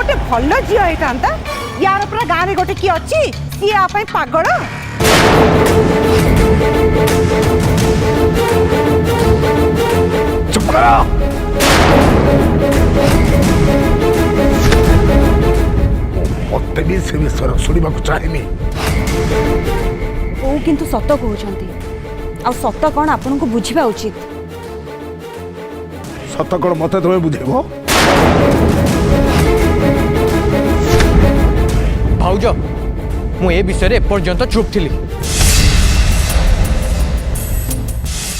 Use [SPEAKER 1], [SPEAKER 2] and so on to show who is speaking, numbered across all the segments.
[SPEAKER 1] गोटे भल झी होता यार पूरा गाँव में गोटे किए अच्छी सी आप पागल
[SPEAKER 2] चुप करो। मत भी से विषय शुणा चाहिए
[SPEAKER 3] वो किंतु सत कहते आ सत कौन आपन को बुझा उचित
[SPEAKER 2] सत कौन मत तुम्हें बुझेब
[SPEAKER 4] भाउज मु ए विषय एपर्यंत चुप थी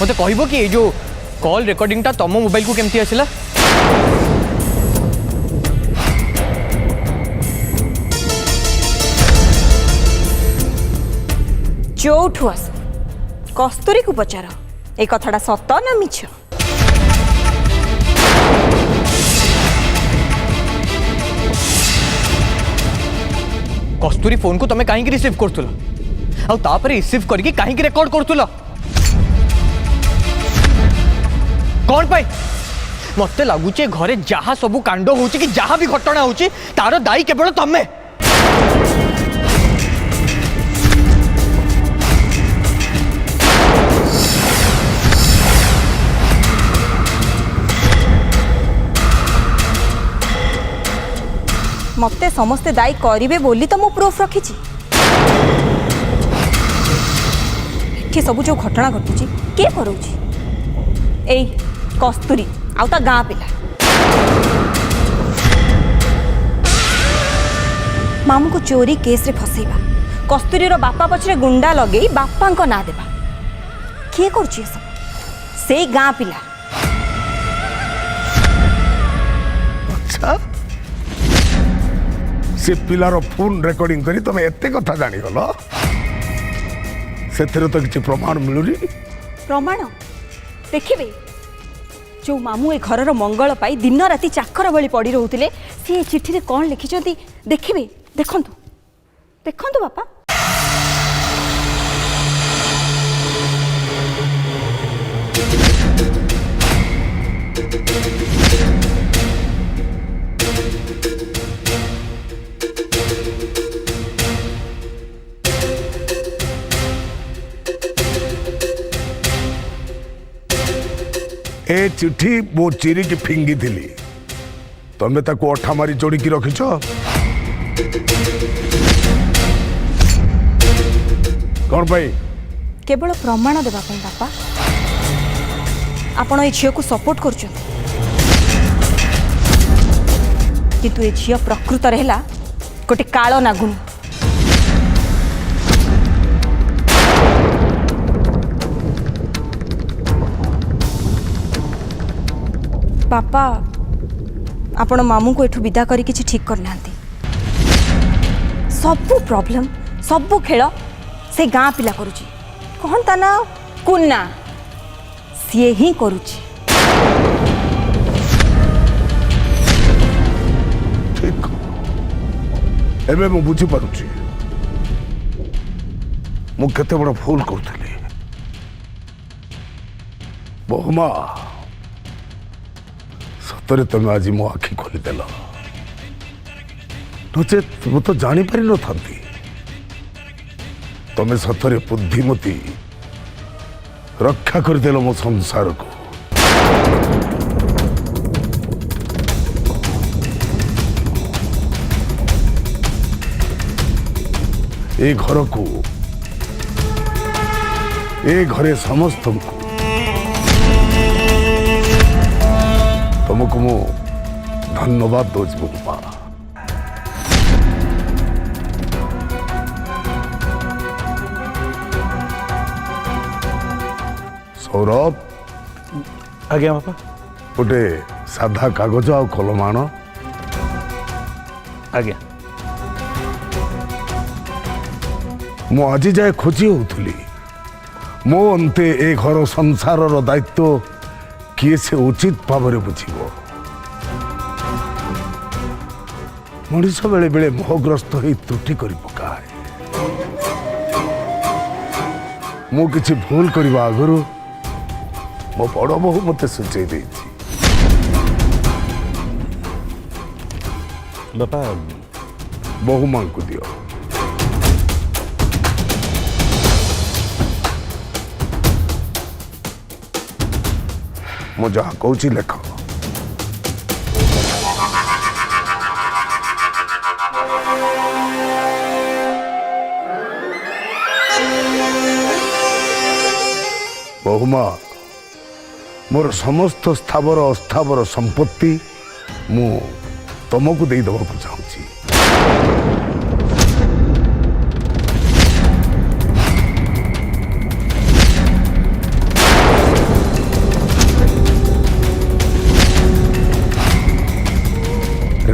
[SPEAKER 4] मत कहब कि जो कॉल रेकर्डिंग तुम मोबाइल को केमती आसला
[SPEAKER 3] जोठू आस कस्तूरी को पचार ए कथाटा सत ना मिछ
[SPEAKER 4] कस्तूरी फोन को तुम्हें कहीं रिसीव कर रिसीव करके कहीं रेकर्ड कर कौन पाई मत लगुचे घरे जहाँ सब कांड हो कि जहाँ भी घटना हो तार दायी केवल तमें
[SPEAKER 3] मते समस्ते दायी करिवे बोली तो मु प्रूफ रखी सब जो घटना घटुची किए करूची ए कस्तूरी आउ ता गाँ पिला मामू को चोरी केस रे फसेबा कस्तूरी रो बापा पछरे गुंडा लगे बापा को ना देबा किए करूची सब से गाँ पिला
[SPEAKER 2] अच्छा से पिलार फोन रेकर्डिंग करी तुम एते कथा जानी गलो से तो किसी प्रमाण मिलुनी
[SPEAKER 3] प्रमाण देखिए जो मामू ए घर मंगल पाई दिन राति चाकर भली पड़ी रोते सी चिठी कौन लिखिं देखिए देखु देखु बापा
[SPEAKER 2] ए चिट्ठी मो चिरी की फिंगी थी तमें ताको अठा मारी जोड़ी की रखिछ कौन पाई
[SPEAKER 3] केवल प्रमाण देवा बापा आपण ए झील को सपोर्ट कर किंतु ए झील प्रकृत है गोटे काल नागुणी बापा आपण मामू को एठू विदा करी किछि ठीक करना सबू प्रॉब्लम सबू खेल से गाँ पिला करुची कौन ता ना कुन्ना सी ही करुची
[SPEAKER 2] ठीक एबे मु बुझी पारुची मु केते बड़ भूल करथली बहुमा सतरे तुम आज मो आखि खोलीदेल नचेत मु तो जानी पारि न थांती तुम सतरे बुद्धिमती रक्षा करदेल मो संसार को ए घर को ए घरे समस्त को तुमको मु धन्यवाद दोज बुपा सौरभ
[SPEAKER 4] आज्ञा बापा
[SPEAKER 2] गोटे साधा कागज आ कलम आण
[SPEAKER 4] आज्ञा
[SPEAKER 2] मु आज जाए खोजी होउथली मो अंते ए घर संसार दायित्व किए से उचित भाव बुझीब मनीष बेले बेले मोहग्रस्त हो त्रुटि कर पकाए मु किछि भूल करबा आगरु मो बड़ बहु मते सुझे देछि
[SPEAKER 4] बापा
[SPEAKER 2] बहु मां को दियो। मु जहाँ कहूँ लेख। बहुमा मोर समस्त स्थावर अस्थावर संपत्ति मु तुमको दे देवाक चाहूँगी।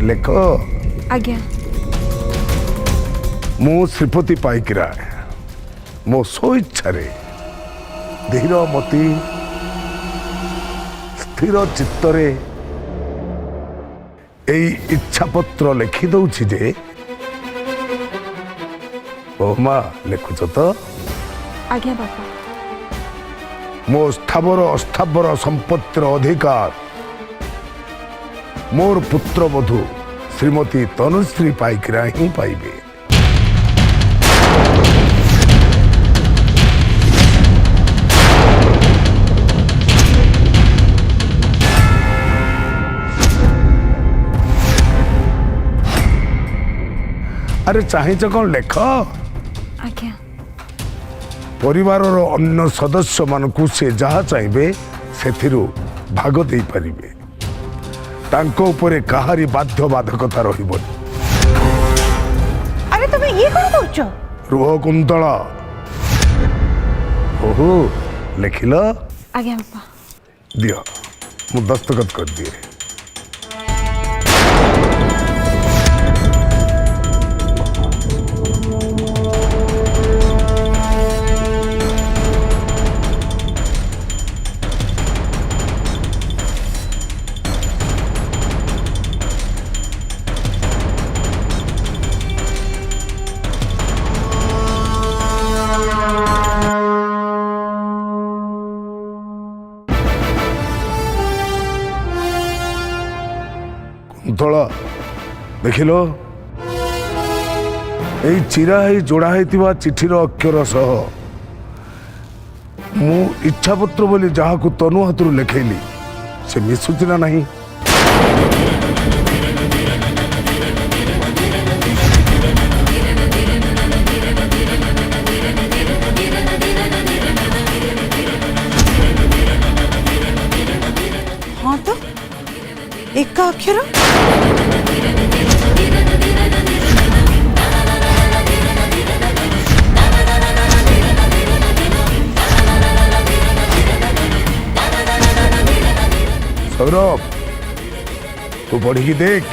[SPEAKER 2] लेख।
[SPEAKER 3] आज्ञा।
[SPEAKER 2] मु श्रीपति पाइकिरा मो सो इच्छा धीर मती स्थिर चित्तरे एई इच्छा पत्र लिखि दउछि जे बहुमा लिखुछ तो।
[SPEAKER 3] आज्ञा बापा।
[SPEAKER 2] मो स्थावर अस्थावर संपत्तिर अधिकार मोर पुत्र बधू श्रीमती तनुश्री पाइकिरा ही पाइबे। अरे चाहिए कौन लेख।
[SPEAKER 3] आज्ञा।
[SPEAKER 2] परिवार अन्य सदस्य मानकु से जहाँ चाहिए से भाग दे पारिबे। तांको उपरे कहारी बाध्य बाधकता रहिबनी।
[SPEAKER 1] अरे तुम्हें ये कौन कौच?
[SPEAKER 2] रुह कुंतला। ओहो लिखिल।
[SPEAKER 3] आज्ञा बापा।
[SPEAKER 2] दियो मु दस्तखत कर दिए। कुंतला देखिल यही चिरा ही जोड़ा होता चिठीर अक्षर सह मु इच्छा पत्र बोली जहाँ को तनु हाथ लिखेली से मिशुची ना नहीं।
[SPEAKER 1] हाँ तो एक अक्षर।
[SPEAKER 2] सौरभ तू पढ़ी देख।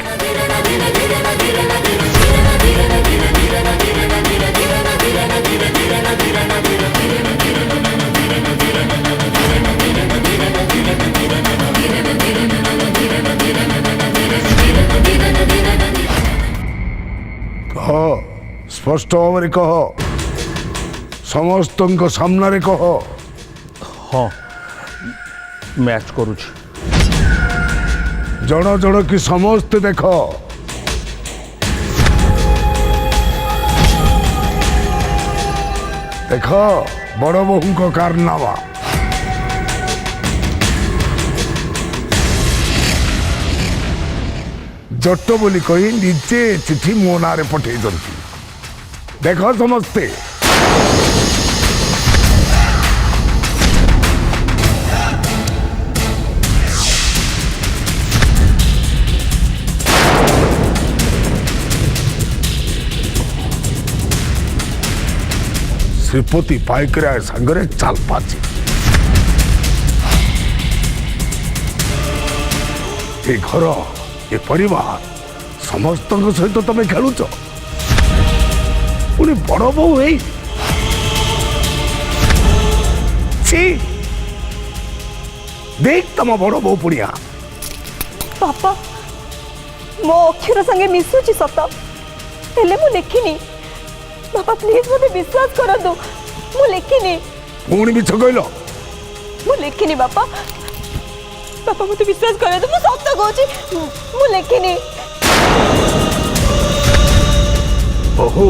[SPEAKER 2] कह स्पष्ट भाव कह समस्त सामने कह।
[SPEAKER 4] हाँ मैच करुछ।
[SPEAKER 2] जन जन की समस्त देख। देख बड़ बहु कारनामा। जट बोली कही निजे चिठी मो ना पठे देख समस्ते। श्रीपति पाइकिरा सांगरे चाल पाची ए घर ए परिवार समस्त सहित तुम खेलुच पुणी बड़ बो देख तुम बड़ बो पुणिया।
[SPEAKER 3] पापा मो अक्षर संगे मिसुची सत हेले मु लिखिनी। पापा प्लीज मुझे विश्वास कर दो मु लिखिनी।
[SPEAKER 2] पुणी मिछ कहल
[SPEAKER 3] मु लिखिनी बापा। पापा मुझे विश्वास कर दो मु सत कहूची मु लिखिनी।
[SPEAKER 2] ଓହୋ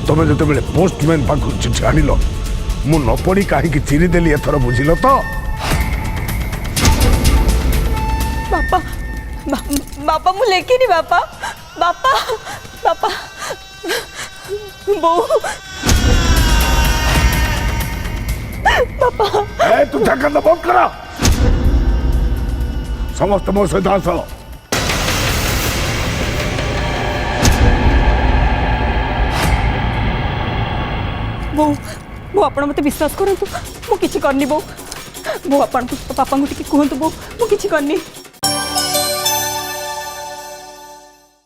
[SPEAKER 2] ତମେ ଯେତେବେଳେ ପୋଷ୍ଟମ୍ୟାନ୍ ପାଖରୁ ଚିଠି ଆଣିଲ ମୁଁ ନ ପଢି କାହିଁକି ଚିରିଦେଲି ଏଥର ବୁଝିଲ ତ?
[SPEAKER 3] ବାପା ବାପା ମୁଁ ଲେଖିନି ବାପା ବାପା ବାପା ବୋଉ ବାପା
[SPEAKER 2] ଏ ତୁ ଝାକା ବନ୍ଦ କର ସମସ୍ତେ ମୋ ସହିତ ଆସ।
[SPEAKER 3] ବୋଉ ବୋଉ ଆପଣ ମୋତେ ବିଶ୍ୱାସ କରନ୍ତୁ ମୁଁ କିଛି କରିନି ବୋଉ ବୋଉ ଆପଣ ପାପାଙ୍କୁ ଟିକେ କୁହନ୍ତୁ ବୋଉ ମୁଁ କିଛି କରିନି।